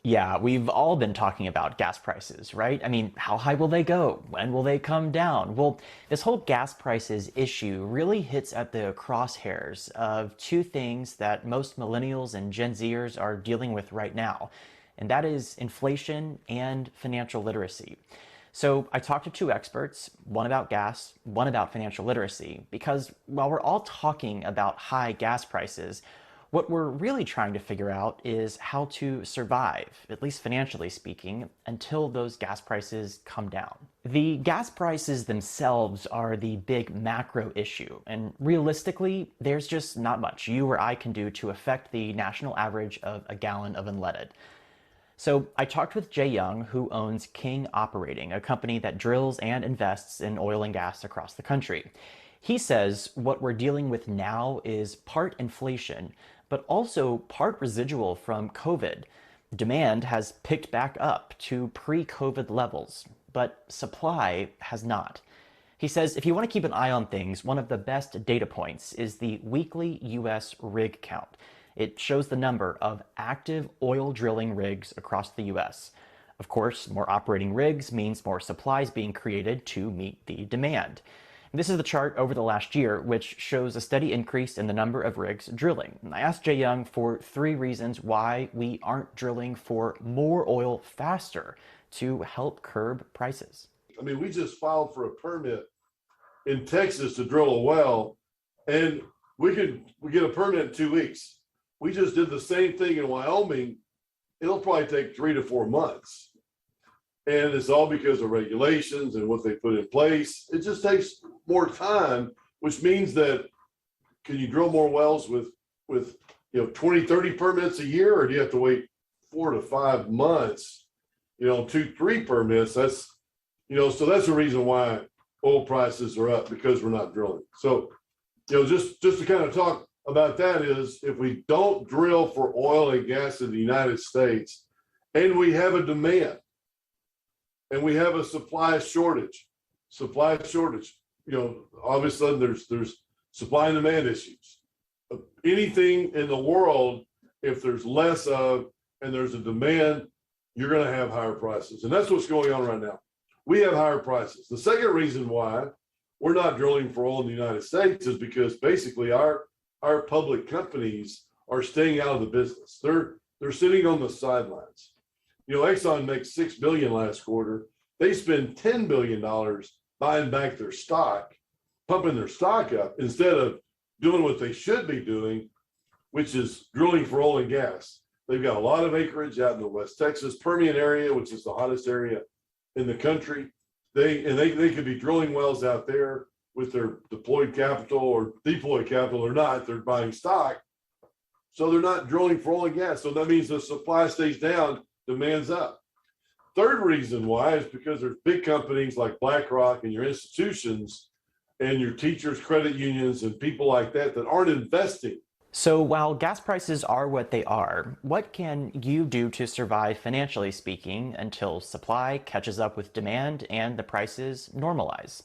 Yeah, we've all been talking about gas prices, right? I mean, how high will they go? When will they come down? Well, this whole gas prices issue really hits at the crosshairs of two things that most millennials and Gen Zers are dealing with right now, and that is inflation and financial literacy. So I talked to two experts, one about gas, one about financial literacy, because while we're all talking about high gas prices, what we're really trying to figure out is how to survive, at least financially speaking, until those gas prices come down. The gas prices themselves are the big macro issue, and realistically, there's just not much you or I can do to affect the national average of a gallon of unleaded. So I talked with Jay Young, who owns King Operating, a company that drills and invests in oil and gas across the country. He says what we're dealing with now is part inflation, but also part residual from COVID. Demand has picked back up to pre-COVID levels, but supply has not. He says if you want to keep an eye on things, one of the best data points is the weekly U.S. rig count. It shows the number of active oil drilling rigs across the U.S. Of course, more operating rigs means more supplies being created to meet the demand. This is the chart over the last year, which shows a steady increase in the number of rigs drilling. I asked Jay Young for three reasons why we aren't drilling for more oil faster to help curb prices. I mean, we just filed for a permit in Texas to drill a well, and we get a permit in 2 weeks. We just did the same thing in Wyoming. It'll probably take 3 to 4 months. And it's all because of regulations and what they put in place. It just takes more time, which means that can you drill more wells with 20, 30 permits a year, or do you have to wait 4 to 5 months, 2, 3 permits? So that's the reason why oil prices are up, because we're not drilling. So, just to kind of talk about that is, if we don't drill for oil and gas in the United States, and we have a demand, and we have a supply shortage, all of a sudden there's supply and demand issues. Anything in the world, if there's less of and there's a demand, you're going to have higher prices. And that's what's going on right now. We have higher prices. The second reason why we're not drilling for oil in the United States is because basically our public companies are staying out of the business. They're sitting on the sidelines. Exxon makes $6 billion last quarter. They spend $10 billion buying back their stock, pumping their stock up, instead of doing what they should be doing, which is drilling for oil and gas. They've got a lot of acreage out in the West Texas Permian area, which is the hottest area in the country. They could be drilling wells out there with their deployed capital or not. They're buying stock. So they're not drilling for oil and gas. So that means the supply stays down, demand's up. Third reason why is because there's big companies like BlackRock and your institutions and your teachers' credit unions and people like that aren't investing. So while gas prices are what they are, what can you do to survive financially speaking until supply catches up with demand and the prices normalize?